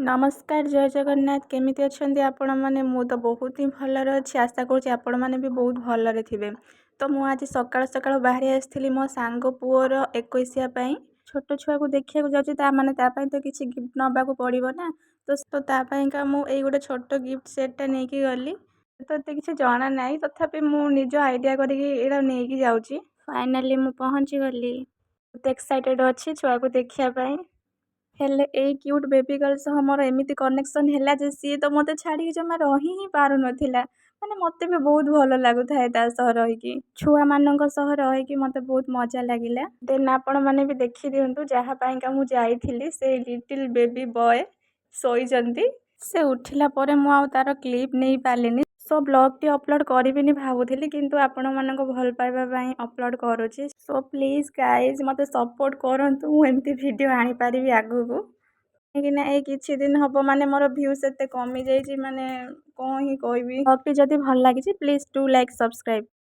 नमस्कार जय जगन्नाथ केमिति अछंती आपण माने मु तो बहुत ही भलरे अछि आशा करूछि आपण माने भी बहुत भलरे थिबे। तो मु आज सकाळ सकाळ बाहरी आस्थिली मो सांग पुओर 21 पई छोट छुआ को देखिया को जाउछि ता माने ता पई तो किछि गिफ्ट नबा को पड़िबो ना। तो ता पई का मु एई गोटे छोट गिफ्ट सेट टा नेकी गली। तो एते किछि जाना नाही तथापि मु निजो आइडिया करिकि एडा नेकी जाउछि। फाइनली मु पहुंची गली। बहुत एक्साइटेड अछि छुआ को देखिया पई। हेले एई क्यूट बेबी गर्ल सह मोर एमिति कनेक्शन हैला जे सी तो मते छाड़ी जमा रही ही पारु नथिला। माने मते भी बहुत भलो लागु थाए ता सह रही कि छुआ मानन को सह रही कि मते बहुत मजा लागिला। देन आपण माने भी देखि दियंतु जहा पई का मु जाईथिली से लिटिल बेबी बॉय सोई जंती से उठिला परे मु आ तार क्लिप नहीं पालिनी। सो ब्लॉग टी अपलोड करिबिनी भाबुथिली किंतु आपण मानन को भल पाइबा पई अपलोड करूची। सो प्लीज गाइज मते सपोर्ट करंतु मु एमती वीडियो आनी पारिबी आगु को कि ना ए किछि दिन हबो माने मोर व्यूज एते कमी जाई छी माने कोन ही कहबी। ब्लॉग टी जदी भल लागी छी प्लीज डू लाइक सब्सक्राइब।